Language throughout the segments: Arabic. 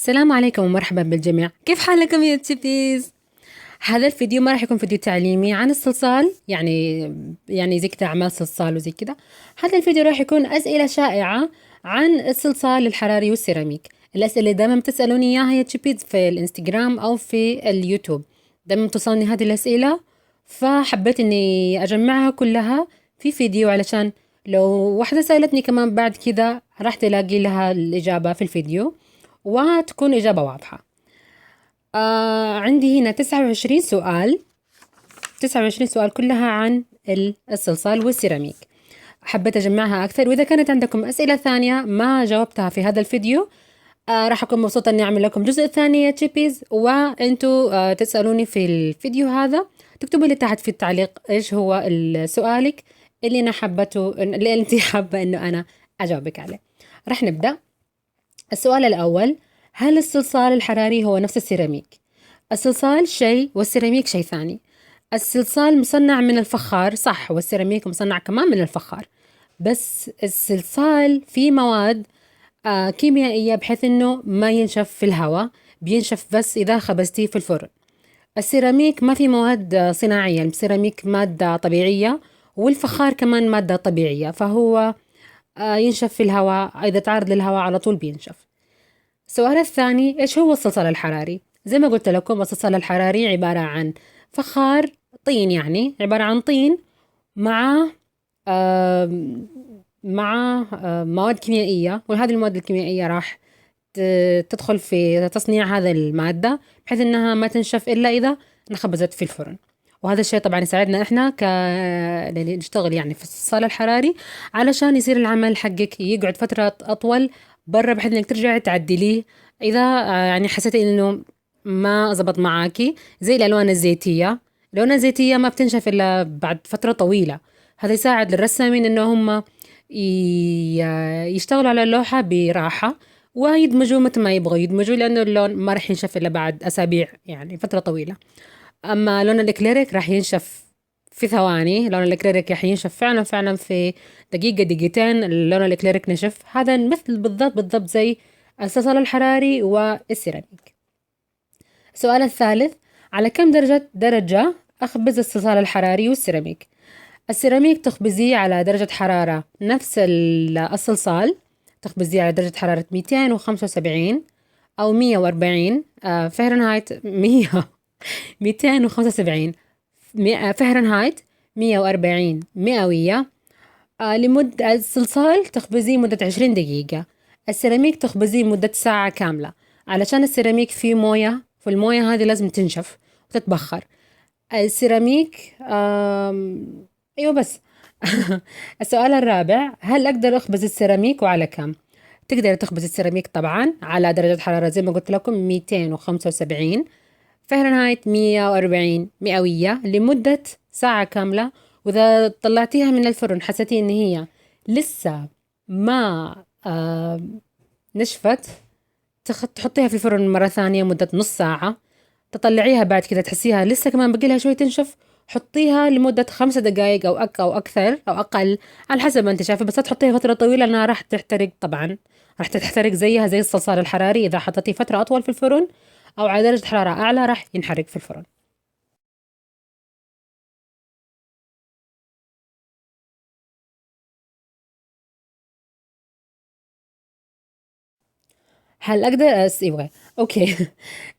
السلام عليكم ومرحبا بالجميع. كيف حالكم يا تشيبيز؟ هذا الفيديو ما راح يكون فيديو تعليمي عن الصلصال، يعني زي كده أعمال صلصال وزي كده. هذا الفيديو راح يكون أسئلة شائعة عن الصلصال الحراري والسيراميك. الأسئلة اللي دائما بتسألوني إياها يا تشيبيز في الإنستغرام أو في اليوتيوب، دائما توصلني هذه الأسئلة، فحبيت إني أجمعها كلها في فيديو علشان لو واحدة سألتني كمان بعد كده راح تلاقي لها الإجابة في الفيديو وتكون إجابة واضحة. عندي هنا 29 سؤال، 29 سؤال كلها عن الصلصال والسيراميك. حبيت أجمعها أكثر، وإذا كانت عندكم أسئلة ثانية ما جاوبتها في هذا الفيديو راح أكون مبسوطة أني أعمل لكم جزء ثاني يا تشيبيز، وأنتوا تسألوني في الفيديو هذا، تكتبوا لي تحت في التعليق إيش هو سؤالك اللي أنا اللي أنت حابة أنه أنا أجاوبك عليه. راح نبدأ. السؤال الأول: هل الصلصال الحراري هو نفس السيراميك؟ الصلصال شيء والسيراميك شيء ثاني. الصلصال مصنع من الفخار صح، والسيراميك مصنع كمان من الفخار، بس الصلصال فيه مواد كيميائية بحيث انه ما ينشف في الهواء، بينشف بس اذا خبزتيه في الفرن. السيراميك ما في مواد صناعية، السيراميك مادة طبيعية، والفخار كمان مادة طبيعية، فهو ينشف في الهواء، إذا تعرض للهواء على طول بينشف. السؤال الثاني: إيش هو الصلصال الحراري؟ زي ما قلت لكم الصلصال الحراري عبارة عن فخار طين، يعني عبارة عن طين مع آم، مع مواد كيميائية، وهذه المواد الكيميائية راح تدخل في تصنيع هذا المادة بحيث إنها ما تنشف إلا إذا انخبزت في الفرن. وهذا الشيء طبعا يساعدنا إحنا اللي نشتغل يعني في الصلصال الحراري علشان يصير العمل حقك يقعد فترة أطول برا، بحيث إنك ترجعي تعدليه إذا يعني حسيتي إنه ما زبط معاكي. زي الألوان الزيتية، الألوان الزيتية ما بتنشف إلا بعد فترة طويلة. هذا يساعد الرسامين إنه هم يشتغلوا على اللوحة براحة ويدمجوا متى ما يبغوا يدمجوا، لأنه اللون ما راح ينشف إلا بعد أسابيع، يعني فترة طويلة. أما لون الإكليريك راح ينشف في ثواني، لون الإكليريك راح ينشف فعلا فعلا في دقيقة دقيقتين، اللون الإكليريك نشف. هذا مثل بالضبط زي الصلصال الحراري والسيراميك. السؤال الثالث: على كم درجة أخبز الصلصال الحراري والسيراميك؟ السيراميك تخبزيه على درجة حرارة نفس الصلصال، تخبزيه على درجة حرارة 275 أو 140 فهرنهايت. 275 فهرنهايت، 140 مئوية. لمدة الصلصال تخبزيه مدة 20 دقيقة. السيراميك تخبزيه مدة ساعة كاملة، علشان السيراميك فيه موية، فالموية هذه لازم تنشف وتتبخر. السيراميك أيوة بس. السؤال الرابع: هل أقدر أخبز السيراميك وعلى كم؟ تقدر تخبز السيراميك طبعا على درجة حرارة زي ما قلت لكم 275 فهرنهايت، 140 مئوية لمدة ساعة كاملة. وإذا طلعتيها من الفرن حسيتي إن هي لسه ما نشفت، تحطيها في الفرن مرة ثانية مدة نص ساعة، تطلعيها بعد كده تحسيها لسه كمان بقي لها شوي تنشف، حطيها لمدة 5 دقائق أو أكثر أو أقل على حسب ما أنت شايفة، بس لا تحطيها فترة طويلة لأنها راح تحترق. طبعا راح تحترق زيها زي الصلصال الحراري، إذا حطيتيه فترة أطول في الفرن أو على درجة حرارة أعلى راح ينحرق في الفرن. هل أقدر أيوة أوكي.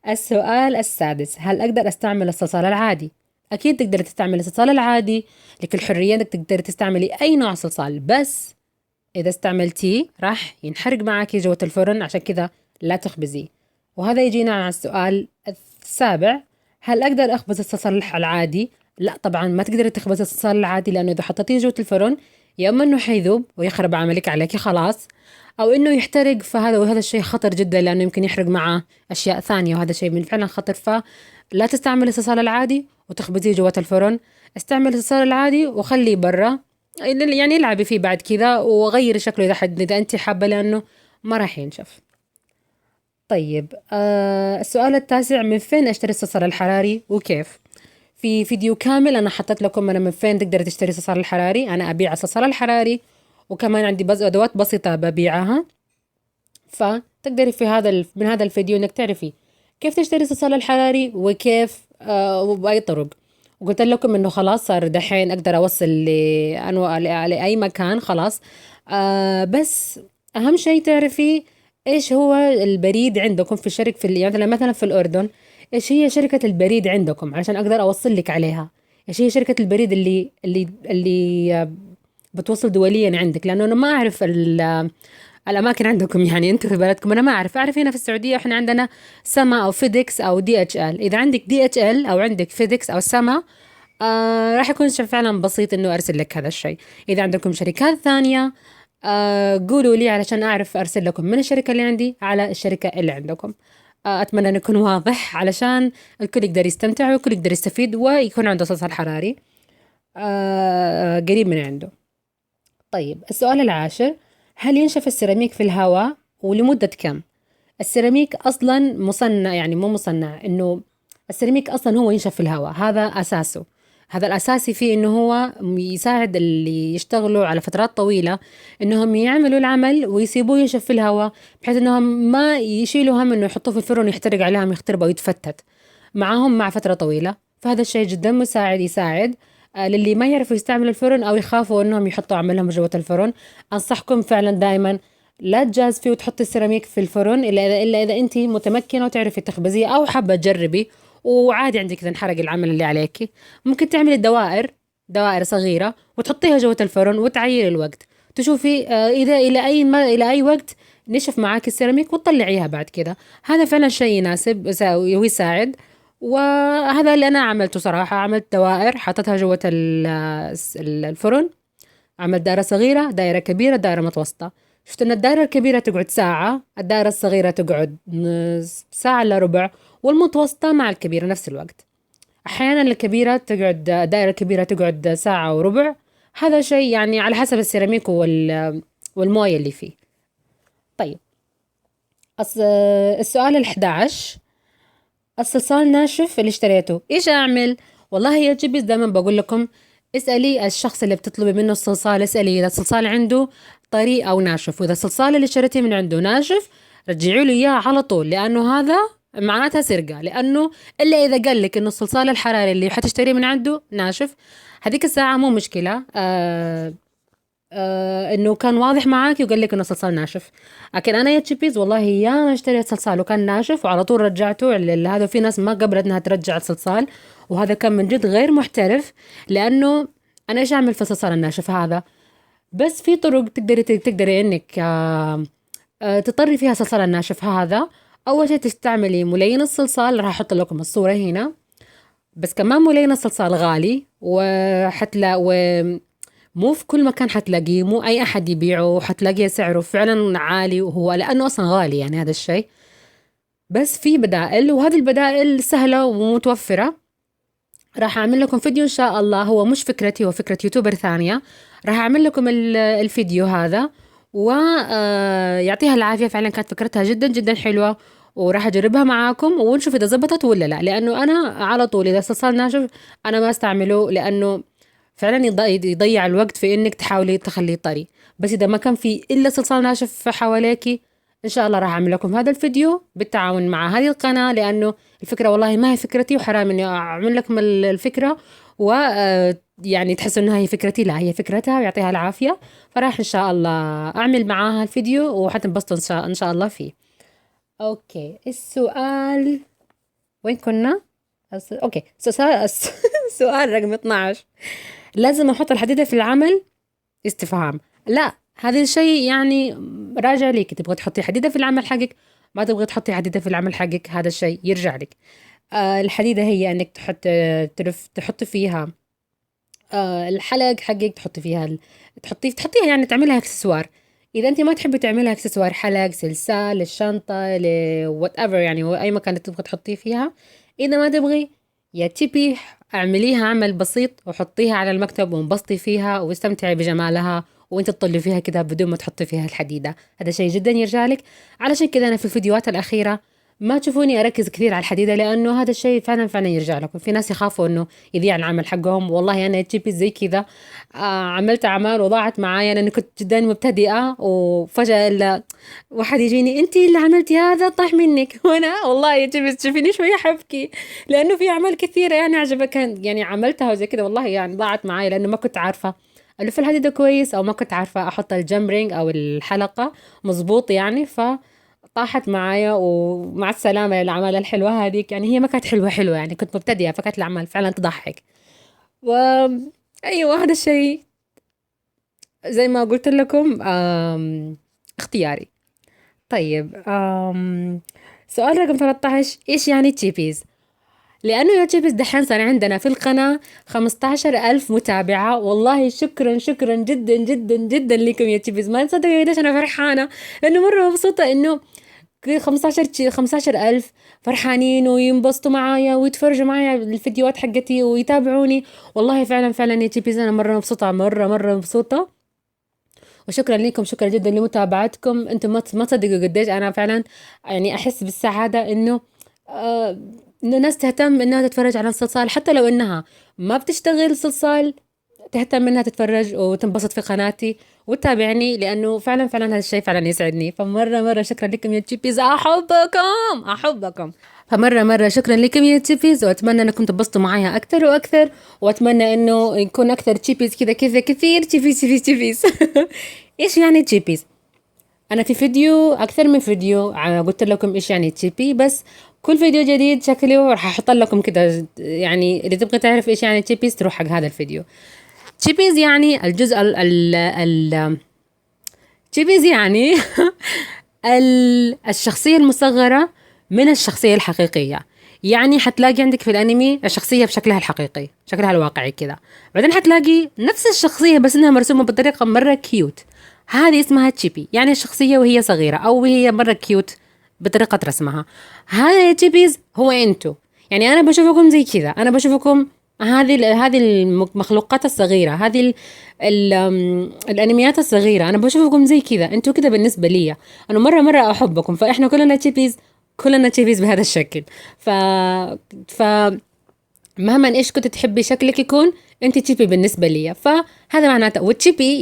السؤال السادس: هل أقدر أستعمل الصلصال العادي؟ أكيد تقدر تستعمل الصلصال العادي، لك الحرية إنك تقدر تستعملي أي نوع صلصال، بس إذا استعملتيه راح ينحرق معاكي جوة الفرن، عشان كذا لا تخبزيه. وهذا يجينا على السؤال السابع: هل أقدر أخبز الصلصال العادي؟ لا طبعا ما تقدري تخبزي الصلصال العادي، لأنه إذا حطيتيه جوة الفرن يا إما إنه حيذوب ويخرب عملك عليكي خلاص، أو إنه يحترق. وهذا الشيء خطر جدا، لأنه يمكن يحرق معه أشياء ثانية، وهذا شيء من فعلا خطر. فلا تستعمل الصلصال العادي وتخبزيه جوة الفرن. استعمل الصلصال العادي وخليه برا، يعني العبي فيه بعد كذا وغيري شكله إذا أنت حابة، لأنه ما راح ينشف. طيب السؤال التاسع: من فين أشتري الصلصال الحراري وكيف؟ في فيديو كامل أنا حطيت لكم أنا من فين تقدر تشتري الصلصال الحراري. أنا أبيع الصلصال الحراري، وكمان عندي أدوات بسيطة ببيعها. فتقدري في من هذا الفيديو انك تعرفي كيف تشتري الصلصال الحراري وكيف وبأي طرق. وقلت لكم انه خلاص صار دحين اقدر اوصل لانواع لاي مكان خلاص. بس اهم شيء تعرفي ايش هو البريد عندكم في الشركة، يعني مثلا في الاردن ايش هي شركة البريد عندكم علشان اقدر اوصل لك عليها. ايش هي شركة البريد اللي بتوصل دوليا عندك، لانه انا ما اعرف الاماكن عندكم، يعني انتم في بلدكم انا ما اعرف هنا في السعوديه احنا عندنا سما او فيديكس او دي اتش ال. اذا عندك دي اتش ال او عندك فيديكس او سما راح يكون فعلا بسيط انه ارسل لك هذا الشيء. اذا عندكم شركات ثانيه قولوا لي علشان اعرف ارسل لكم من الشركه اللي عندي على الشركه اللي عندكم. اتمنى ان يكون واضح علشان الكل يقدر يستمتع والكل يقدر يستفيد ويكون عنده صلصال حراري قريب من عنده. طيب السؤال العاشر، هل ينشف السيراميك في الهواء ولمدة كم؟ السيراميك أصلا مصنع، يعني مو مصنع، إنه السيراميك أصلا هو ينشف في الهواء، هذا أساسه. هذا الأساسي فيه إنه هو يساعد اللي يشتغلوا على فترات طويلة إنهم يعملوا العمل ويسيبوه ينشف في الهواء، بحيث إنهم ما يشيلوا هم إنه يحطوه في الفرن يحترق عليهم يخترب أو يتفتت معهم مع فترة طويلة. فهذا الشيء جدا يساعد للي ما يعرفوا يستعملوا الفرن أو يخافوا إنهم يحطوا عملهم جوة الفرن. أنصحكم فعلا دائما لا تجازفي وتحطي السيراميك في الفرن إلا إذا أنت متمكنة وتعرفي تخبزيه أو حابة تجربي وعادي عندك إذا انحرق العمل اللي عليكي. ممكن تعملي دوائر صغيرة وتحطيها جوة الفرن وتعيري الوقت، تشوفي إذا إلى أي وقت نشف معاك السيراميك وتطلعيها بعد كده. هذا فعلا شيء يناسب ويساعد. وهذا اللي أنا عملته صراحة، عملت دوائر حطيتها جوة الفرن، عملت دائرة صغيرة، دائرة كبيرة، دائرة متوسطة. شفت إن الدائرة الكبيرة تقعد ساعة، الدائرة الصغيرة تقعد ساعة إلا ربع، والمتوسطة مع الكبيرة نفس الوقت. أحيانا الدائرة الكبيرة تقعد ساعة وربع. هذا شيء يعني على حسب السيراميك والموية اللي فيه. طيب السؤال 11، الصلصال ناشف اللي اشتريته ايش اعمل؟ والله يا جيبيز دائما بقول لكم اسألي الشخص اللي بتطلبي منه الصلصال، اسألي اذا الصلصال عنده طري او ناشف، واذا الصلصال اللي اشتريتيه من عنده ناشف رجعوا له اياه على طول، لانه هذا معناتها سرقة. لانه الا اذا قال لك انه الصلصال الحراري اللي حتشتريه من عنده ناشف، هذيك الساعة مو مشكلة. انه كان واضح معاكي وقال لك انه صلصال ناشف. لكن انا يا تشيبيز والله يا ما اشتريت صلصال وكان ناشف وعلى طول رجعته. هذا في ناس ما قبلت انها ترجع الصلصال، وهذا كان من جد غير محترف. لانه انا ايش اعمل في الصلصال الناشف هذا؟ بس في طرق تقدري انك تطري فيها الصلصال الناشف هذا. اول شيء تستعملي ملين الصلصال، راح احط لكم الصورة هنا. بس كمان ملين الصلصال غالي مو في كل مكان حتلاقيه، مو أي أحد يبيعه، حتلاقيه سعره فعلا عالي، وهو لأنه أصلا غالي يعني هذا الشيء. بس في بدائل، وهذه البدائل سهلة ومتوفرة. راح أعمل لكم فيديو إن شاء الله، هو مش فكرتي، هو فكرة يوتيوبر ثانية. راح أعمل لكم الفيديو هذا ويعطيها العافية، فعلا كانت فكرتها جدا جدا حلوة، وراح أجربها معاكم ونشوف إذا زبطت ولا لا. لأنه أنا على طول إذا صار ناشف أنا ما استعمله، لأنه فعلا يضيع الوقت في انك تحاولي تخليه طري. بس اذا ما كان في الا صلصال ناشف حواليكي، ان شاء الله راح اعمل لكم هذا الفيديو بالتعاون مع هذه القناة، لانه الفكرة والله ما هي فكرتي، وحرام اني اعمل لكم الفكرة و يعني تحسوا انها هي فكرتي. لا، هي فكرتها ويعطيها العافية. فراح ان شاء الله اعمل معاها الفيديو وحتنبسطوا ان شاء الله فيه. اوكي السؤال وين كنا؟ اوكي السؤال رقم 12، لازم احط الحديدة في العمل؟ استفهام. لا، هذا الشيء يعني راجع ليك، تبغى تحطي حديدة في العمل حقك ما تبغى تحطي حديدة في العمل حقك، هذا الشيء يرجع لك. الحديدة هي انك تحطي فيها الحلق حقك، تحطي فيها تحطيها يعني تعملها اكسسوار. اذا انت ما تحبي تعملها اكسسوار، حلق، سلسال، الشنطة، وات ايفر، يعني اي مكان تبغى تحطيه فيها. اذا ما تبغي يا تبي اعمليها عمل بسيط وحطيها على المكتب وانبسطي فيها واستمتعي بجمالها وانت تطلي فيها كده بدون ما تحطي فيها الحديدة. هذا شيء جدا يرجع لك. علشان كذا انا في الفيديوهات الاخيرة ما تشوفوني اركز كثير على الحديده، لانه هذا الشيء فعلا فعلا يرجع لكم. في ناس يخافوا انه يضيع العمل حقهم. والله انا تشيبي زي كذا، عملت اعمال وضاعت معايا لاني كنت جدا مبتدئه، وفجاه واحد يجيني انت اللي عملتي هذا طاح منك وانا والله يا تشيبي تشوفيني شويه حبكي، لانه في اعمال كثيره يعني عجبك يعني عملتها وزي كذا، والله يعني ضاعت معايا لانه ما كنت عارفه الف الحديده كويس، او ما كنت عارفه احط الجمبرينج او الحلقه مزبوط يعني، طاحت معايا ومع السلامة للأعمال الحلوة هذيك. يعني هي ما كانت حلوة يعني، كنت مبتدئة، فكانت الأعمال فعلا تضحك. و أيوة هذا الشيء زي ما قلت لكم اختياري. طيب سؤال رقم 13، إيش يعني تشيبيز؟ لأنه يا تشيبيز دحين صار عندنا في القناة 15,000 متابعة. والله شكرا شكرا جدا جدا جدا لكم يا تشيبيز، ما تصدقوا قديش أنا فرحانة، لأنه مرة مبسوطة إنه 15,000 فرحانين وينبسطوا معايا ويتفرجوا معايا الفيديوهات حقتي ويتابعوني. والله فعلا فعلا يا تشيبيز أنا مرة مبسوطة، مرة مبسوطة. وشكرا لكم، شكرا جدا لمتابعتكم. انتم ما تصدقوا قديش انا فعلا يعني احس بالسعاده انه انه ناس تهتم انها تتفرج على الصلصال، حتى لو انها ما بتشتغل صلصال تهتم انها تتفرج وتنبسط في قناتي وتتابعني، لانه فعلا فعلا هذا الشيء فعلا يسعدني. فمره شكرا لكم يا تشيبيز، احبكم. فمرة شكرا لكم يا تشيبيز، واتمنى انكم تنبسطوا معايا اكثر واكثر، واتمنى انه يكون اكثر تشيبيز كذا كثير تشيبيز. ايش يعني تشيبيز؟ انا في فيديو اكثر من فيديو قلت لكم ايش يعني تشيبي، بس كل فيديو جديد شكله راح احط لكم كده، يعني اللي تبغى تعرف ايش يعني تشيبيز تروح حق هذا الفيديو. تشيبيز يعني الجزء تشيبيز يعني الشخصية المصغرة من الشخصية الحقيقية. يعني حتلاقي عندك في الانمي الشخصية بشكلها الحقيقي، شكلها الواقعي كذا، بعدين حتلاقي نفس الشخصية بس انها مرسومة بطريقة مرة كيوت، هذه اسمها تشيبي. يعني الشخصية وهي صغيرة او وهي مرة كيوت بطريقة رسمها. هذا تشيبيز هو انتو. يعني انا بشوفكم زي كذا، انا بشوفكم هذه المخلوقات الصغيرة، هذه الانميات الصغيرة، انا بشوفكم زي كذا، انتوا كذا بالنسبة لي. انا مرة احبكم، فاحنا كلنا تشيبيز بهذا الشكل. ف مهما ايش كنت تحبي شكلك يكون، انت تشيبي بالنسبة لي. فهذا معناته، وتشيبي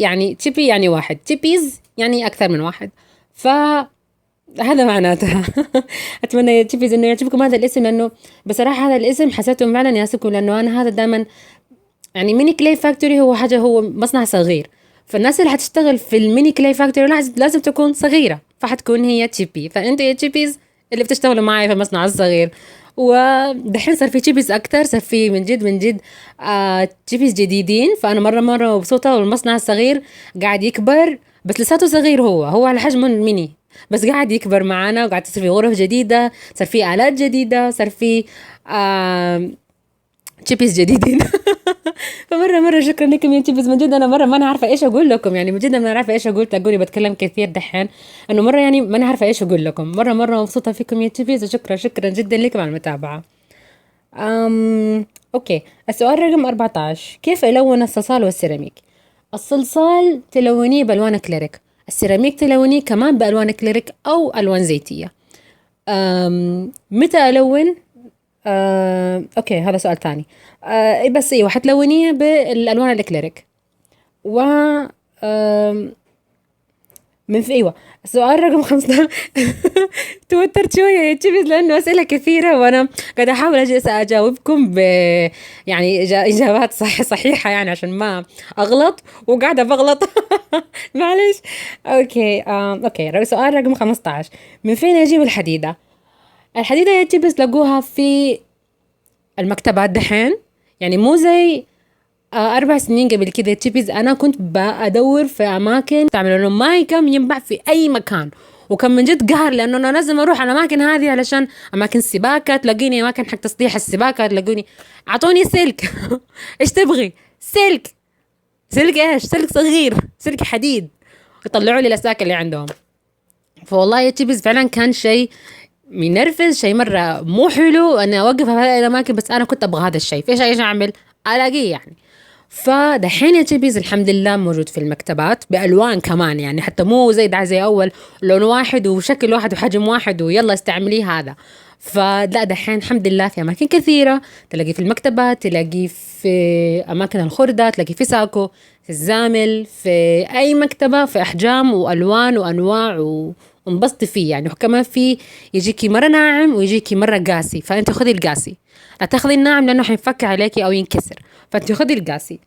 يعني واحد، تشيبيز يعني اكثر من واحد. هذا معناتها. اتمنى يا تشيبيز انه يعجبكم هذا الاسم، لانه بصراحة هذا الاسم حسيته فعلا يناسبكم، لانه انا هذا دائما يعني ميني كلاي فاكتوري هو مصنع صغير، فالناس اللي حتشتغل في الميني كلاي فاكتوري لازم تكون صغيرة، فحتكون هي تشيبي. فانتوا يا تشيبيز اللي بتشتغلوا معي في المصنع الصغير. ودحين صار في تشيبيز اكتر، صار في من جد تشيبيز جديدين، فانا مرة مبسوطة. والمصنع الصغير قاعد يكبر، بس لساته صغير، هو على حجم الميني، بس قاعد يكبر معانا، وقاعد تصير في غرف جديدة، صار في آلات جديدة، صار في تشيبيز جديدين. فمرة شكرا لكم يا تشيبيز، من جد انا ما انا عارفه ايش اقول لكم، يعني من جد ما انا عارفه ايش اقول. تلاقوني بتكلم كثير دحين، انه مرة يعني ما انا عارفه ايش اقول لكم. مرة مبسوطه فيكم يا تشيبيز، وشكرا جدا لكم على المتابعه. اوكي، السؤال رقم 14، كيف الون الصلصال والسيراميك؟ الصلصال تلونيه بالوان كليريك، السيراميك تلونيه كمان بالوان كليريك او الوان زيتيه. متى الون؟ اوكي هذا سؤال ثاني. بس ايوه حتلونيه بالالوان الاكليريك. و من في ايوه السؤال رقم 15. توترت شويه يا تشيبيز لانه اسئله كثيره، وانا قاعده احاول اجاوبكم يعني اجابات صحيحه، يعني عشان ما اغلط، وقاعده بغلط. معلش. اوكي سؤال رقم 15، من فين اجيب الحديده؟ الحديده يا تشيبيز لقوها في المكتبات دحين، يعني مو زي 4 سنين قبل كده. تشيبيز انا كنت بدور في اماكن تعمل لهم مايكم ينباع في اي مكان، وكان من جد قهر، لانه انا لازم اروح على الاماكن هذه علشان اماكن السباكه تلاقيني، اماكن حق تصليح السباكه تلاقوني اعطوني سلك. ايش تبغي؟ سلك ايش؟ سلك صغير، سلك حديد، يطلعوا لي الاسلاك اللي عندهم. فوالله يا تشيبيز فعلا كان شيء منرفز، شيء مرة مو حلو أنا أوقف في هذه الأماكن، بس أنا كنت أبغى هذا الشيء، فإيش أعمل؟ ألاقيه يعني. فدحين يا تشيبيز الحمد لله موجود في المكتبات بألوان كمان، يعني حتى مو زي أول لون واحد وشكل واحد وحجم واحد ويلا استعمليه هذا. فلا دحين الحمد لله في أماكن كثيرة تلاقي في المكتبات، تلاقي في أماكن الخردة، تلاقي في ساكو، في الزامل، في أي مكتبة، في أحجام وألوان وأنواع وانبسط فيه يعني. وكمان في يجيكي مرة ناعم ويجيكي مرة قاسي، فأنت خذي القاسي، لا تاخذي الناعم لأنه حينفك عليكي أو ينكسر، فأنت خذي القاسي.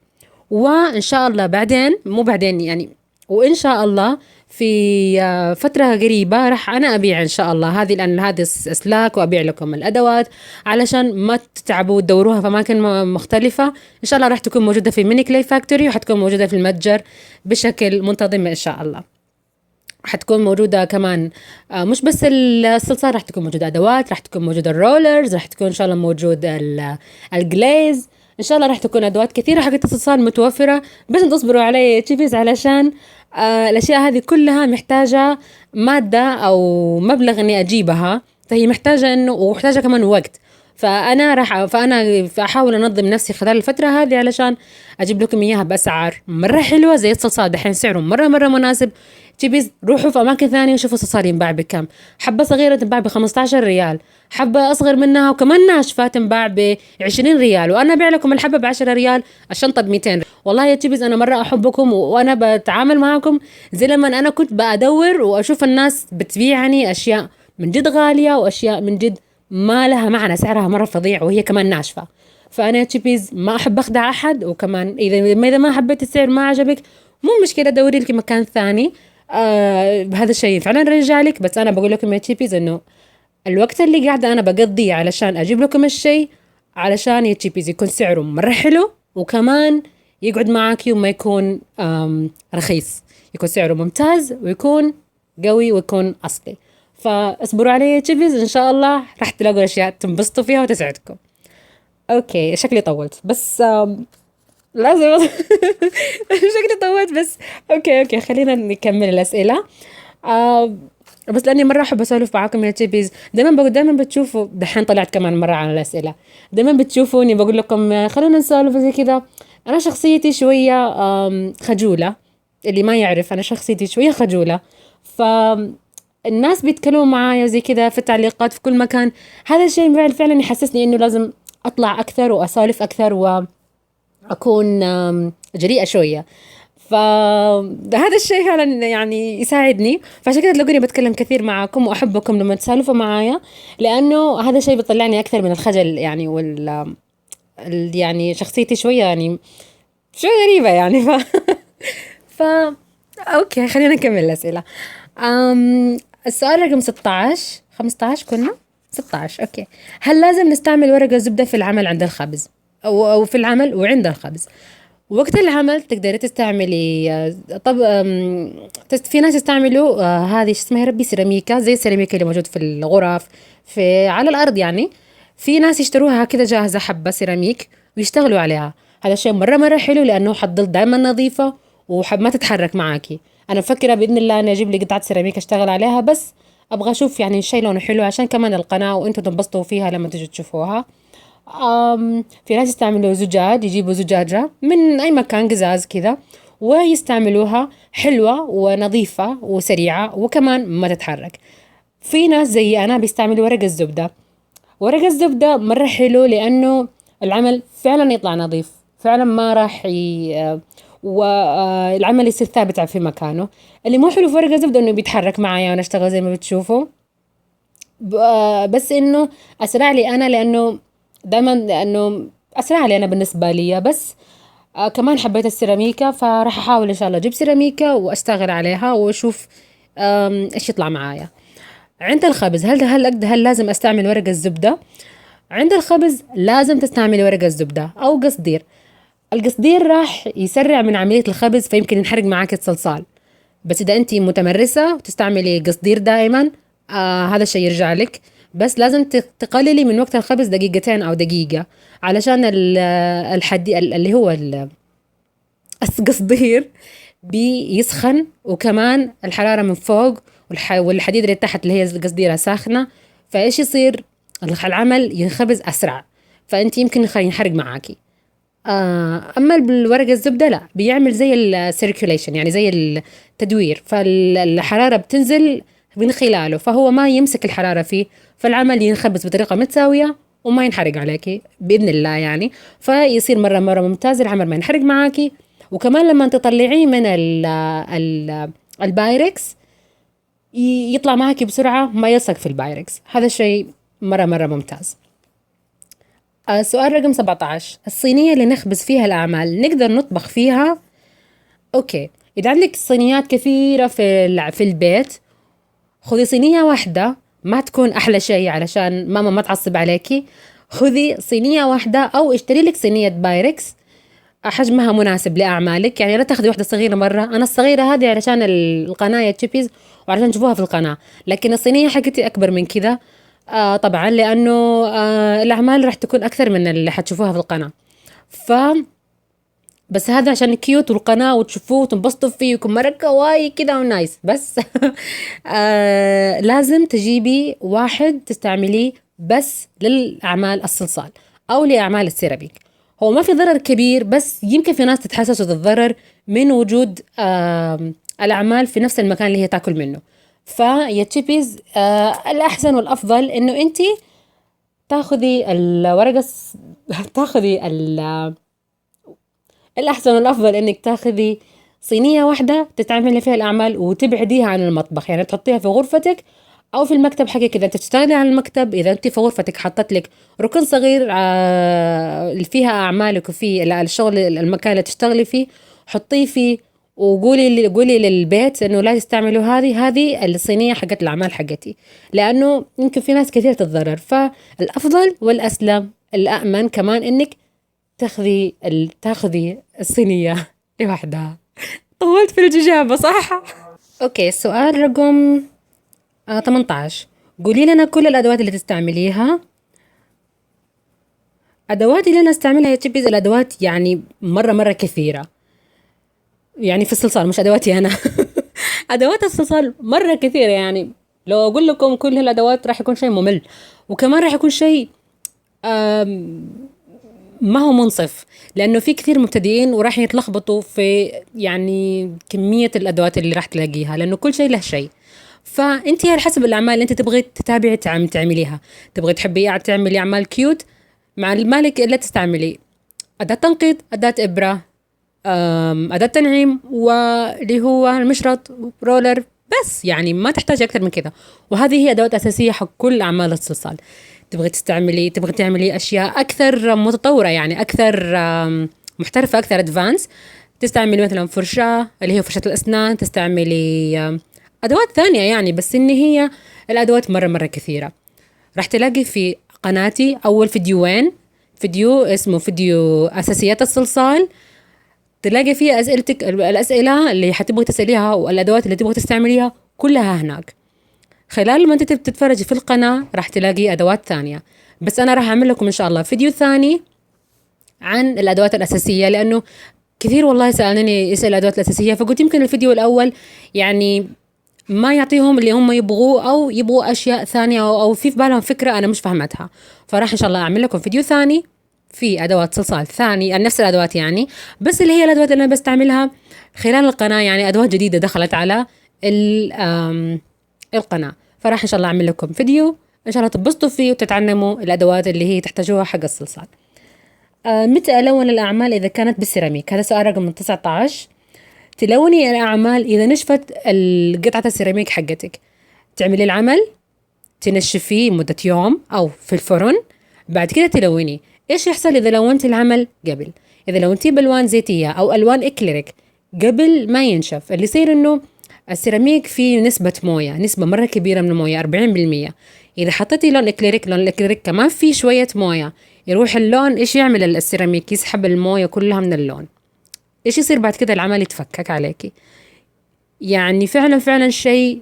وإن شاء الله بعدين، مو بعدين يعني، وإن شاء الله في فترة قريبة راح أنا أبيع إن شاء الله هذه، لأن هذه أسلاك وأبيع لكم الأدوات علشان ما تتعبوا وتدوروها في أماكن مختلفة. إن شاء الله راح تكون موجودة في ميني كلاي فاكتوري، وحتكون موجودة في المتجر بشكل منتظم إن شاء الله. حتكون موجودة كمان مش بس الصلصال، راح تكون موجودة أدوات، راح تكون موجودة الرولرز، راح تكون إن شاء الله موجود الجليز، إن شاء الله راح تكون أدوات كثيرة حقت الصلصال متوفرة. بس تصبروا علي تشيفيز علشان الأشياء هذه كلها محتاجة مادة أو مبلغ إني أجيبها، فهي محتاجة إنه ومحتاجة كمان وقت. فأنا أحاول أنظم نفسي خلال الفترة هذه علشان أجيب لكم إياها بأسعار مرة حلوة. زي الصلصال دحين سعره مرة مناسب. تبي روحوا في أماكن ثانية وشوفوا الصلصال ينباع بكم. حبة صغيرة تنباع ب15 ريال، حبة أصغر منها وكمان ناشفة تنباع ب20 ريال، وأنا أبيع لكم الحبة ب10 ريال، الشنطة ب200 ريال. والله يا تيبيز أنا مرة أحبكم وأنا بتعامل معكم زي لما أنا كنت بأدور وأشوف الناس بتبيعني أشياء من جد غالية وأشياء من جد ما لها معنى، سعرها مرة فظيع وهي كمان ناشفة. فأنا يا تيبيز ما أحب أخدع أحد، وكمان إذا ما حبيت السعر ما عجبك مو مشكلة، دوري لك مكان ثاني. بهذا الشيء فعلا رجع لك. بس أنا بقول لكم يا تشيبيز إنه الوقت اللي قاعدة أنا بقضيه علشان أجيب لكم الشيء علشان يا تشيبيز يكون سعره مرة حلو، وكمان يقعد معاكي وما يكون رخيص، يكون سعره ممتاز ويكون قوي ويكون أصلي. فاصبروا علي يا تشيبيز، إن شاء الله راح تلاقوا أشياء تنبسطوا فيها وتسعدكم. أوكي شكلي طولت بس لازم شكلي طولت بس اوكي خلينا نكمل الاسئله. بس لاني مره احب اسولف معاكم يا تشيبيز، دائما بتشوفوا دحين طلعت كمان مره على الاسئله، دائما بتشوفوني بقول لكم خلونا نسولف زي كذا. انا شخصيتي شويه خجوله، اللي ما يعرف انا شخصيتي شويه خجوله، فالناس بيتكلموا معايا زي كذا في التعليقات في كل مكان. هذا الشيء فعلا يحسسني انه لازم اطلع اكثر واسولف اكثر أكون جريئة شوية. فهذا الشيء فعلا يعني يساعدني، فعشان كده تلاقوني بتكلم كثير معاكم وأحبكم لما تسالفوا معايا، لأنه هذا الشيء بيطلعني أكثر من الخجل يعني. يعني شخصيتي شوية يعني شوية غريبة يعني ف أوكي خلينا نكمل الأسئلة. السؤال رقم 15 كنا 16. أوكي، هل لازم نستعمل ورق الزبدة في العمل عند الخبز أو في العمل وعند الخبز؟ وقت العمل تقدري تستعملي طب في ناس يستعملوا هذه اسمها ربي سيراميكا، زي السيراميكا اللي موجود في الغرف في على الأرض يعني. في ناس يشتروها كده جاهزة حبة سيراميك ويشتغلوا عليها. هذا الشيء مرة حلو لأنه حتضل دائما نظيفة ما تتحرك معاكي. أنا مفكرة بإذن الله أنا أجيب لي قطعة سيراميك أشتغل عليها، بس أبغى أشوف يعني الشيء لونه حلو عشان كمان القناة وإنتوا تنبسطوا فيها لما تجوا تشوفوها. في ناس يستعملوا زجاج، يجيبوا زجاجة من أي مكان قزاز كذا ويستعملوها حلوة ونظيفة وسريعة وكمان ما تتحرك. في ناس زي أنا بيستعملوا ورق الزبدة. ورق الزبدة مرة حلو لأنه العمل فعلا يطلع نظيف، فعلا ما راح والعمل يصير ثابت في مكانه. اللي مو حلو في ورق الزبدة إنه بيتحرك معايا وأنا أشتغل زي ما بتشوفوا، بس إنه أسرع لي أنا، لأنه أسرع لي أنا بالنسبة لي. بس كمان حبيت السيراميكا، فراح أحاول إن شاء الله أجيب سيراميكا وأشتغل عليها وأشوف إيش يطلع معايا. عند الخبز هل لازم أستعمل ورق الزبدة؟ عند الخبز لازم تستعمل ورق الزبدة أو قصدير. القصدير راح يسرع من عملية الخبز، فيمكن ينحرق معاك الصلصال. بس إذا أنتي متمرسة وتستعملي قصدير دائما هذا الشيء يرجع لك. بس لازم تقللي من وقت الخبز دقيقتين أو دقيقة علشان اللي هو القصدير بيسخن، وكمان الحرارة من فوق والحديد اللي تحت اللي هي القصديرة ساخنة، فإيش يصير العمل ينخبز أسرع، فأنت يمكن ينحرق معاكي. اما بالورق الزبده لا، بيعمل زي السيركيوليشن، يعني زي التدوير، فالحراره بتنزل من خلاله، فهو ما يمسك الحراره فيه، فالعمل ينخبز بطريقه متساويه وما ينحرق عليكي باذن الله يعني. فيصير مره ممتاز العمل، ما ينحرق معاكي. وكمان لما تطلعيه من ال البايركس يطلع معاكي بسرعه، ما يلصق في البايركس. هذا الشيء مره ممتاز. سؤال رقم 17: الصينية اللي نخبز فيها الأعمال نقدر نطبخ فيها؟ أوكي، إذا عندك صينيات كثيرة في البيت، خذي صينية واحدة، ما تكون أحلى شيء علشان ماما ما تعصب عليكي. خذي صينية واحدة أو اشتري لك صينية بايركس حجمها مناسب لأعمالك، يعني لا تاخذي واحدة صغيرة مرة. أنا الصغيرة هذه علشان القناة تشيبيز وعشان تشوفوها في القناة، لكن الصينية حقتي أكبر من كذا. طبعا لأنه الأعمال راح تكون أكثر من اللي حتشوفوها في القناة. بس هذا عشان كيوت والقناة وتشوفوه وتنبسطوا فيه ويكون مرة كواي كده ونايس بس. لازم تجيبي واحد تستعمليه بس للأعمال الصلصال أو لأعمال السيراميك. هو ما في ضرر كبير، بس يمكن في ناس تتحسسوا بالضرر من وجود الأعمال في نفس المكان اللي هي تاكل منه. فيا تشيبيز الأحسن والأفضل إنه أنتي تاخذي الورقة تاخذي الأحسن والأفضل إنك تاخذي صينية واحدة تتعملي فيها الأعمال وتبعديها عن المطبخ، يعني تحطيها في غرفتك أو في المكتب حقك. إذا أنت تشتغلي على المكتب، إذا أنت في غرفتك حطت لك ركن صغير فيها أعمالك وفي الشغل المكان اللي تشتغلي فيه، حطيه فيه وقولي للبيت إنه لا تستعملوا هذه الصينية حقت الأعمال حقتي، لأنه يمكن في ناس كثير تتضرر. فالأفضل والأسلم الأأمن كمان إنك تاخذي الصينية لوحدها. طولت في الإجابة صح؟ أوكي، السؤال رقم 18: قولي لنا كل الأدوات اللي تستعمليها. أدواتي اللي أنا أستعملها يا تشيبيز الأدوات يعني مرة كثيرة، يعني في الصلصال، مش أدواتي أنا. أدوات الصلصال مرة كثيرة، يعني لو أقول لكم كل الأدوات راح يكون شيء ممل، وكمان راح يكون شيء ما هو منصف، لأنه في كثير مبتدئين وراح يتلخبطوا في يعني كمية الأدوات اللي راح تلاقيها، لأنه كل شيء له شيء. فأنت على حسب الأعمال اللي أنت تبغي تتابعي تعمليها. تبغي تحبي تعملي أعمال كيوت، مع المالك إلا تستعملي أداة تنقيط، أداة إبرة، أداة تنعيم، واللي هو المشرط، رولر، بس يعني ما تحتاج أكثر من كذا. وهذه هي أدوات أساسية حق كل أعمال الصلصال. تبغي تعملي أشياء أكثر متطورة، يعني أكثر محترفة، أكثر أدفانس، تستعملي مثلا فرشاة اللي هي فرشاة الأسنان، تستعملي أدوات ثانية يعني، بس إن هي الأدوات مرة كثيرة. راح تلاقي في قناتي أول فيديو اسمه فيديو أساسيات الصلصال، تلاقي فيه الأسئلة اللي حتبغي تسأليها والأدوات اللي تبغي تستعمليها كلها هناك. خلال ما انت تتفرجي في القناة راح تلاقي أدوات ثانية، بس أنا راح أعمل لكم إن شاء الله فيديو ثاني عن الأدوات الأساسية، لأنه كثير والله سألني يسأل الأدوات الأساسية، فقلت يمكن الفيديو الأول يعني ما يعطيهم اللي هم يبغوه، أو يبغوا أشياء ثانية، أو في بالهم فكرة أنا مش فهمتها. فراح إن شاء الله أعمل لكم فيديو ثاني في أدوات صلصال ثاني، نفس الأدوات يعني، بس اللي هي الأدوات اللي أنا بستعملها خلال القناة، يعني أدوات جديدة دخلت على القناة. فراح إن شاء الله أعمل لكم فيديو إن شاء الله تبسطوا فيه وتتعلموا الأدوات اللي هي تحتاجوها حق الصلصال. متى ألون الأعمال إذا كانت بالسيراميك؟ هذا سؤال رقم 19. تلوني الأعمال إذا نشفت قطعة السيراميك حقتك. تعملي العمل، تنشفيه مدة يوم أو في الفرن، بعد كده تلوني. إيش يحصل إذا لونت العمل قبل؟ إذا لونتيه بألوان زيتية أو ألوان إكليريك قبل ما ينشف، اللي يصير إنه السيراميك فيه نسبة مرة كبيرة من الموية، 40%. إذا حطيتي لون الإكليريك كمان فيه شوية موية، يروح اللون إيش يعمل السيراميك؟ يسحب الموية كلها من اللون. إيش يصير بعد كده؟ العمل يتفكك عليكي، يعني فعلا شيء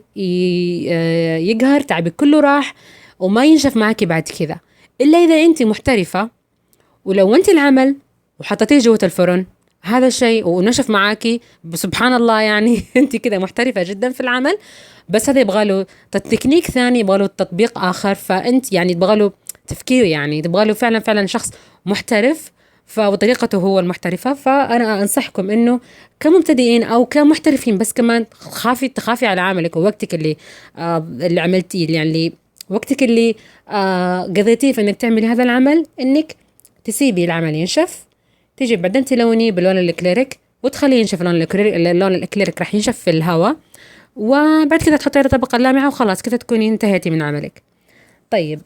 يقهر، تعبك كله راح وما ينشف معاكي بعد كذا، إلا إذا أنت محترفة ولو أنت العمل وحطيتيه جوة الفرن هذا الشيء ونشف معاكي، سبحان الله يعني أنت كده محترفة جدا في العمل. بس هذا يبغاله تكنيك ثاني، يبغاله تطبيق آخر، فأنت يعني يبغاله تفكير، يعني يبغاله فعلا شخص محترف وطريقته هو المحترفة. فأنا أنصحكم إنه كمبتدئين أو كمحترفين، بس كمان تخافي على عملك ووقتك اللي عملتيه، يعني وقتك اللي قضيتيه في إنك تعملي هذا العمل، إنك تسيبي العمل ينشف، تيجي بعدين تلوني بلون الإكليريك وتخليه ينشف. لون الإكليريك راح ينشف في الهواء، وبعد كده تحطي على طبقة لامعة وخلاص كده تكوني انتهيتي من عملك. طيب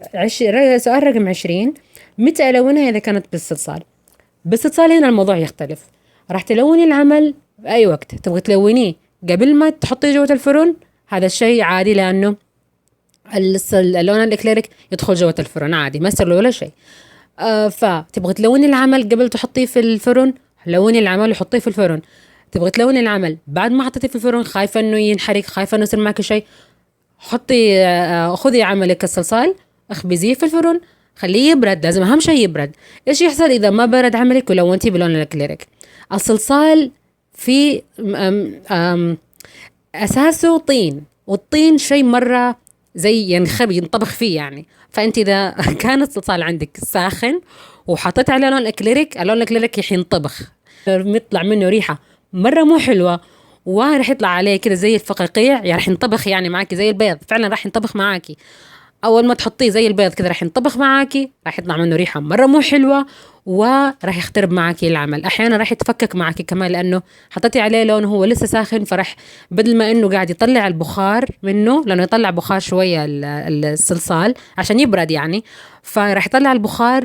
سؤال رقم 20، متى ألونها إذا كانت بالصلصال؟ بالصلصال هنا الموضوع يختلف. راح تلوني العمل بأي وقت. تبغي تلونيه قبل ما تحطيه جوة الفرن، هذا الشيء عادي، لأنه اللون الإكليريك يدخل جوة الفرن عادي، ما يصير له ولا شيء. فتبغي تلوني العمل قبل تحطيه في الفرن، لوني العمل وحطيه في الفرن. تبغي تلوني العمل بعد ما حطيتيه في الفرن، خايفة إنه ينحرق، خايفة إنه يصير معك شيء، حطي خذي عملك الصلصال، اخبزيه في الفرن، خليه يبرد. لازم اهم شيء يبرد. ايش يحصل اذا ما برد عملك ولونتيه بلون الاكليريك؟ الصلصال في اساسه طين، والطين شيء مره زي ينخبي ينطبخ فيه يعني. فانت اذا كان الصلصال عندك ساخن وحطيت عليه لون الاكليريك، اللون الاكليريك يح ينطبخ، يطلع منه ريحه مره مو حلوه، وراح يطلع عليه كده زي الفقاقيع، يعني راح ينطبخ يعني معاكي زي البيض، فعلا راح ينطبخ معاكي. اول ما تحطيه زي البيض كده راح ينطبخ معاكي، راح يطلع منه ريحه مره مو حلوه، وراح يخترب معاكي العمل. احيانا راح يتفكك معاكي كمان، لانه حطيتي عليه لون هو لسه ساخن، فراح بدل ما انه قاعد يطلع البخار منه، لانه يطلع بخار شويه الصلصال عشان يبرد يعني، فراح يطلع البخار،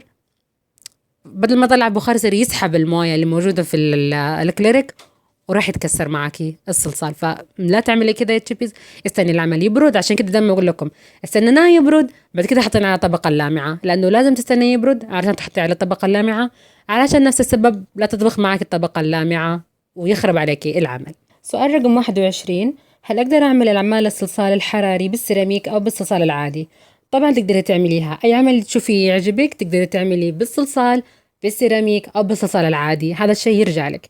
بدل ما يطلع البخار يصير يسحب المويه اللي موجوده في الكليريك، وراح يتكسر معاكي الصلصال. فلا تعملي كده يا تشيبيز، استني العمل يبرد. عشان كده دايما اقول لكم استنى يبرد، بعد كده حطينا على طبقه اللامعه، لانه لازم تستنى يبرد عشان تحطي على الطبقه اللامعه، علشان نفس السبب لا تطبخ معاكي الطبقه اللامعه ويخرب عليكي العمل. سؤال رقم 21، هل اقدر اعمل العمال الصلصال الحراري بالسيراميك او بالصلصال العادي؟ طبعا تقدري تعمليها، اي عمل تشوفيه يعجبك تقدري تعمليه بالصلصال، بالسيراميك او بالصلصال العادي، هذا الشيء يرجع لك.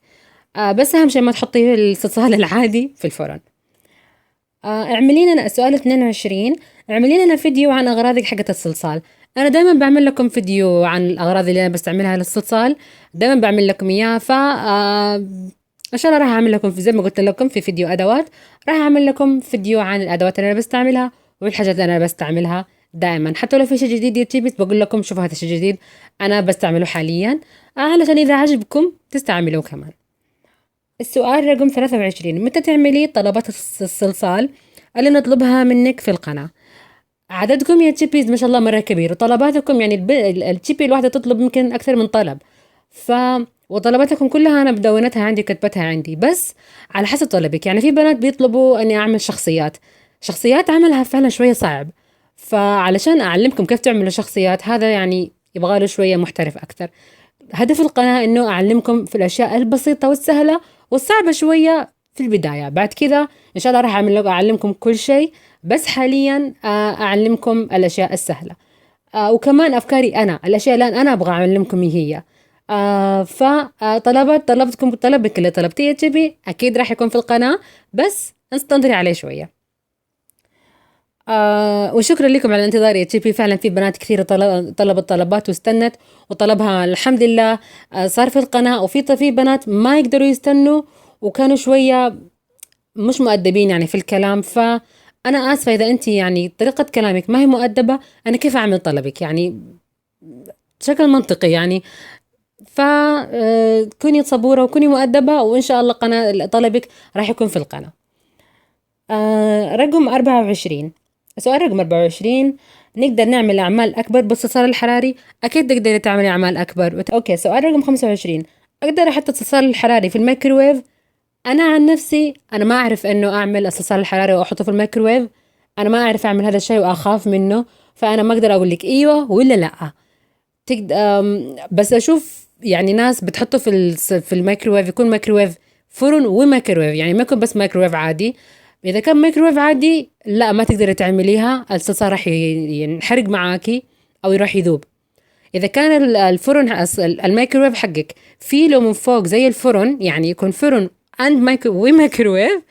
بس أهم شيء ما تحطي الصلصال العادي في الفرن. اعملي لنا سؤال 22، اعملي لنا فيديو عن أغراضك حقة الصلصال. أنا دائما بعمل لكم فيديو عن الأغراض اللي أنا بستعملها للصلصال، دائما بعمل لكم إياها. إن شاء الله راح أعمل لكم زي ما قلت لكم في فيديو أدوات، راح أعمل لكم فيديو عن الأدوات اللي أنا بستعملها والحاجات اللي أنا بستعملها دائما. حتى لو في شيء جديد يتيبس بقول لكم شوفوا هذا الشيء جديد أنا بستعمله حاليا، علشان إذا عجبكم تستعملوه كمان. السؤال رقم 23، متى تعملي طلبات الصلصال اللي نطلبها منك في القناة؟ عددكم يا تشيبيز ما شاء الله مرة كبير، وطلباتكم يعني التشيبي الواحدة تطلب يمكن أكثر من طلب، وطلباتكم كلها أنا مدونتها عندي كتبتها عندي، بس على حسب طلبك. يعني في بنات بيطلبوا أني أعمل شخصيات عملها فعلا شوية صعب، فعلشان أعلمكم كيف تعملوا شخصيات هذا يعني يبغاله شوية محترف أكثر. هدف القناة إنه أعلمكم في الأشياء البسيطة والسهلة والصعبة شوية في البداية، بعد كده إن شاء الله راح أعلمكم كل شيء، بس حاليا أعلمكم الأشياء السهلة. وكمان أفكاري أنا، الأشياء اللي أنا أبغى أعلمكم هي. طلبك اللي طلبتيه تبي أكيد راح يكون في القناة، بس انتظري عليه شوية. وشكرا لكم على الانتظار يا تشيبي. فعلا في بنات كثير طلبت طلبات واستنت وطلبها الحمد لله صار في القناة، وفي بنات ما يقدروا يستنوا وكانوا شوية مش مؤدبين يعني في الكلام. فأنا آسفة إذا أنت يعني طريقة كلامك ما هي مؤدبة، أنا كيف أعمل طلبك يعني بشكل منطقي يعني. كوني صبورة وكوني مؤدبة، وإن شاء الله طلبك راح يكون في القناة. رقم 24، سؤال رقم 24، نقدر نعمل أعمال أكبر بالصلصال الحراري؟ أكيد تقدري تعملي أعمال أكبر. أوكي، سؤال رقم 25، أقدر أحط الصلصال الحراري في الميكروويف؟ أنا عن نفسي أنا ما أعرف إنه أعمل الصلصال الحراري وأحطه في الميكروويف، أنا ما أعرف أعمل هذا الشيء وأخاف منه، فأنا ما أقدر أقول لك إيوه ولا لأ. بس أشوف يعني ناس بتحطه في الميكروويف، يكون ميكروويف فرن وميكروويف، يعني ما يكون بس ميكروويف عادي. إذا كان ميكروويف عادي لا ما تقدري تعمليها، الصلصال راح ينحرق معاكي أو يروح يذوب. إذا كان الفرن الميكروويف حقك فيه له من فوق زي الفرن، يعني يكون فرن وميكروويف،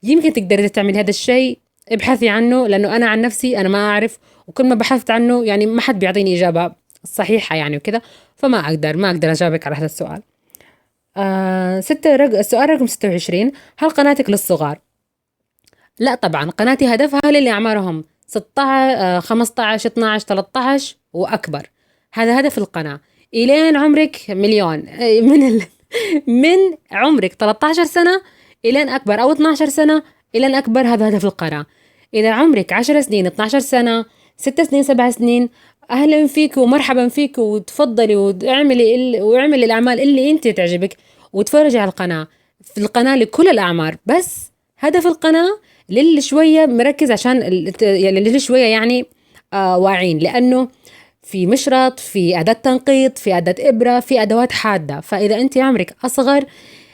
يمكن تقدري تعملي هذا الشيء. ابحثي عنه، لأنه أنا عن نفسي أنا ما أعرف، وكل ما بحثت عنه يعني ما حد بيعطيني إجابة الصحيحة يعني وكده، فما ما أقدر أجاوبك على هذا السؤال. السؤال رقم 26، هل قناتك للصغار؟ لا طبعا، قناتي هدفها للي أعمارهم 16 15 12 13 وأكبر. هذا هدف القناة، إلين عمرك مليون من عمرك 13 سنة إلين أكبر، أو 12 سنة إلين أكبر، هذا هدف القناة. إذا عمرك 10 سنين 12 سنة 6 سنين 7 سنين، أهلا فيك ومرحبا فيك، وتفضلي واعملي الأعمال اللي أنت تعجبك، وتفرجي على القناة. في القناة لكل الأعمار، بس هدف القناة للي شوية مركز، عشان يعني للي شوية يعني واعين، لأنه في مشرط، في أداة تنقيط، في أداة إبرة، في أدوات حادة. فإذا أنت عمرك أصغر،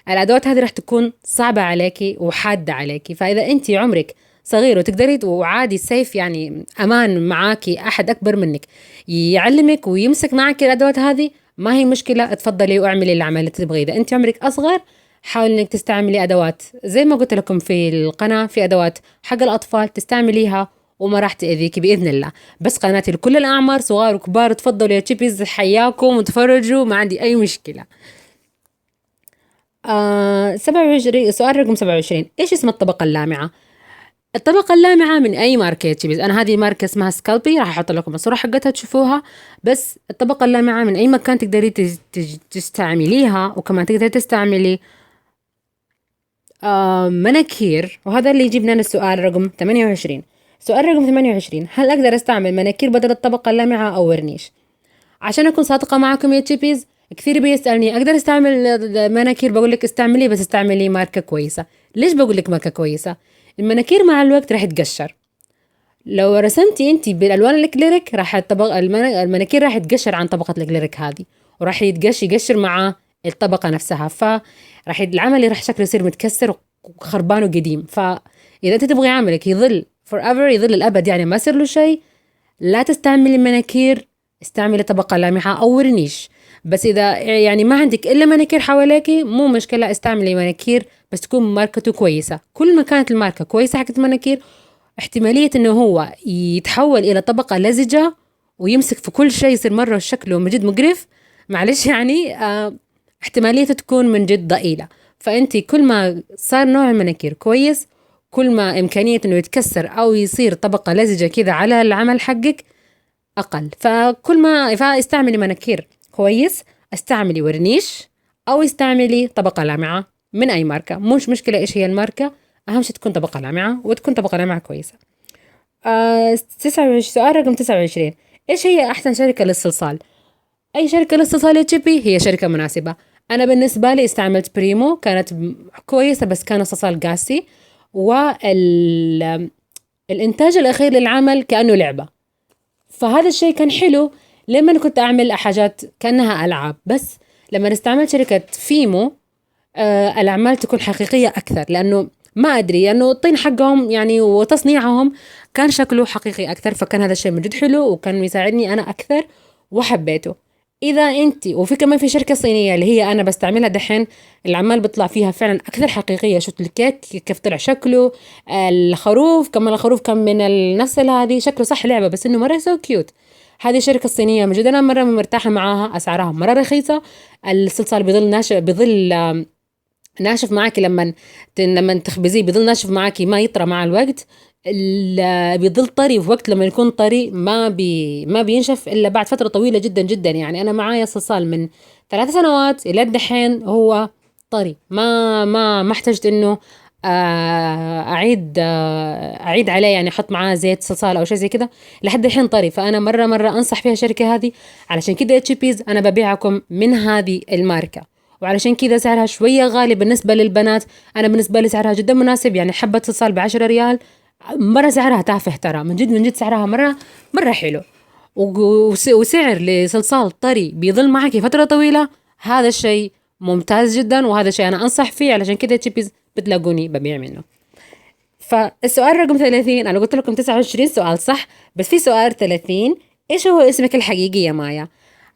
الأدوات هذه رح تكون صعبة عليكي وحادة عليكي. فإذا أنت عمرك صغير وتقدري وعادي سيف، يعني أمان معاكي أحد أكبر منك يعلمك ويمسك معك الأدوات هذه، ما هي مشكلة، تفضلي واعملي العمل اللي تبغيه. إذا أنت عمرك أصغر، حاولي إنك تستعملي أدوات زي ما قلت لكم في القناة، في أدوات حق الأطفال تستعمليها وما راح تأذيكي بإذن الله. بس قناتي لكل الأعمار، صغار وكبار، تفضلوا يا تشيبيز، حياكم وتفرجوا، ما عندي أي مشكلة. 27، سؤال رقم 27، إيش اسم الطبقة اللامعة؟ الطبقة اللامعة من أي ماركة يا تشيبيز؟ أنا هذه ماركة اسمها سكالبي، راح أحط لكم الصورة حقتها تشوفوها. بس الطبقة اللامعة من أي مكان تقدري تستعمليها، وكمان تقدري تستعملي مناكير. وهذا اللي يجيبنا للسؤال رقم 28. سؤال رقم 28، هل أقدر أستعمل مناكير بدل الطبقة اللامعة أو ورنيش؟ عشان أكون صادقة معكم يا تشيبيز، كثير بيسألني أقدر أستعمل مناكير، بقول لك استعملي، بس استعملي ماركة كويسة. ليش بقول لك ماركة كويسة؟ المناكير مع الوقت راح تقشر. لو رسمتي انتي بالالوان الكليريك، راح المناكير راح يتقشر عن طبقة الكليريك هذه، وراح يقشر مع الطبقة نفسها، فراح العمل راح شكله يصير متكسر وخربان وقديم. فإذا انت تبغي عملك يظل forever، يظل الأبد، يعني ما يصير له شيء، لا تستعملي مناكير، استعملي طبقة لامعة أو ورنيش. بس إذا يعني ما عندك إلا مناكير حواليكي، مو مشكلة، استعملي مناكير بس تكون ماركته كويسة. كل ما كانت الماركة كويسة حقت المناكير، احتمالية إنه هو يتحول إلى طبقة لزجة ويمسك في كل شيء، يصير مرة شكله من جد مقرف، معلش يعني، احتمالية تكون من جد ضئيلة. فأنتي كل ما صار نوع المناكير كويس، كل ما إمكانية إنه يتكسر أو يصير طبقة لزجة كذا على العمل حقك أقل. فكل ما استعملي مناكير كويس، استعملي ورنيش أو استعملي طبقة لامعة من أي ماركة، مش مشكلة إيش هي الماركة، أهم شيء تكون طبقة لامعة، وتكون طبقة لامعة كويسة. 29، سؤال رقم 29، إيش هي أحسن شركة للصلصال؟ أي شركة للصلصال يا تشيبي هي شركة مناسبة. أنا بالنسبة لي استعملت بريمو، كانت كويسة، بس كان صلصال قاسي، والإنتاج الأخير للعمل كأنه لعبة. فهذا الشيء كان حلو لما كنت أعمل حاجات كأنها ألعاب. بس لما استعملت شركة فيمو، الأعمال تكون حقيقية أكثر، لأنه ما أدري، لأنه الطين حقهم يعني وتصنيعهم كان شكله حقيقي أكثر، فكان هذا الشيء من جد حلو وكان يساعدني أنا أكثر وحبيته. إذا أنت، وفي كمان في شركة صينية اللي هي أنا بستعملها دحين، الأعمال بيطلع فيها فعلا أكثر حقيقية. شفت الكيك كيف طلع شكله، الخروف كمان، الخروف كان من نفس هذه، شكله صح لعبة بس إنه مرة سو كيوت. هذه الشركة الصينية من جد أنا مرة مرتاحة معاها، أسعارها مرة رخيصة، الصلصال بيظل ناشف، ناشف معاكي لما تخبزيه، بيظل ناشف معاكي، ما يطرى مع الوقت، بيظل طري في وقت لما يكون طري، ما بينشف الا بعد فتره طويله جدا جدا. يعني انا معايا صلصال من 3 سنوات الى الدحين هو طري، ما احتجت انه اعيد عليه، يعني احط معاه زيت صلصال او شيء زي كده، لحد الحين طري. فانا مره انصح فيها الشركه هذه. علشان كده تشيبيز انا ببيعكم من هذه الماركه، وعلشان كذا سعرها شوية غالي بالنسبة للبنات. أنا بالنسبة لي سعرها جدا مناسب، يعني حبة صلصال ب10 ريال، مرة سعرها تافه، ترى من جد سعرها مرة حلو. وسعر لصلصال طري بيظل معك فترة طويلة، هذا الشيء ممتاز جدا، وهذا الشيء أنا أنصح فيه. علشان كده تشيبيز بتلاقوني ببيع منه. فالسؤال رقم 30، أنا قلت لكم 29 سؤال صح، بس في سؤال 30، إيش هو اسمك الحقيقي يا مايا؟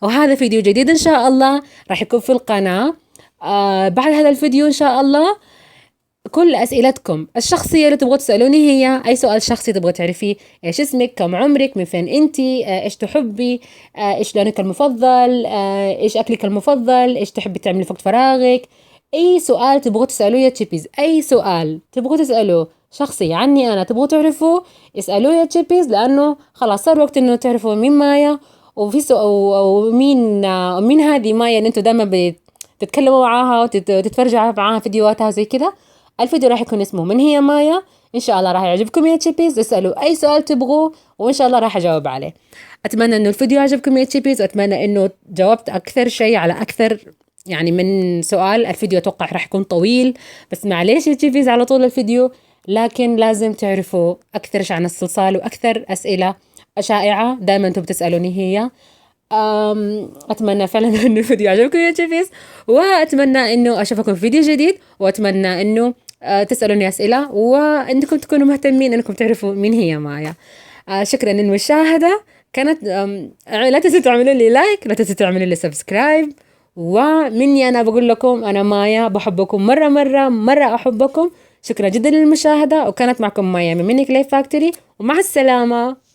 وهذا فيديو جديد إن شاء الله راح يكون في القناة بعد هذا الفيديو إن شاء الله. كل أسئلتكم الشخصية اللي تبغوا تسألوني هي أي سؤال شخصي تبغوا تعرفيه، إيش اسمك، كم عمرك، من فين أنتي، إيش تحبي، إيش لونك المفضل، إيش أكلك المفضل، إيش تحبي تعملي في وقت فراغك. أي سؤال تبغوا تسألوه يا تشيبيز، أي سؤال تبغوا تسألوه شخصي عني أنا تبغوا تعرفوه اسألوه يا تشيبيز، لأنه خلاص صار وقت إنه تعرفوا مين مايا. وفي ومين هذه مايا اللي أنتوا دائما بتتكلموا معاها وتتفرجوا معاها فيديوهاتها زي كده. الفيديو راح يكون اسمه من هي مايا. ان شاء الله راح يعجبكم يا تشيبيز، اسألوا اي سؤال تبغوه وان شاء الله راح اجاوب عليه. اتمنى انه الفيديو عجبكم يا تشيبيز، واتمنى انه جاوبت اكثر شيء على اكثر يعني من سؤال. الفيديو اتوقع راح يكون طويل، بس معليش يا تشيبيز على طول الفيديو، لكن لازم تعرفوا اكثر عن الصلصال واكثر اسئلة شائعة دائما انتم بتسألوني هي. أتمنى فعلا إنه الفيديو عجبكم يا تشيبيز، وأتمنى إنه أشوفكم في فيديو جديد، وأتمنى إنه تسألوني أسئلة وإنكم تكونوا مهتمين إنكم تعرفوا مين هي مايا. شكرا للمشاهدة. كانت لا تنسوا تعملوا لي لايك، لا تنسوا تعملوا لي سبسكرايب. ومني أنا بقول لكم أنا مايا بحبكم مرة مرة مرة أحبكم. شكرا جدا للمشاهدة، وكانت معكم مايا من مني كلي فاكتوري، ومع السلامة.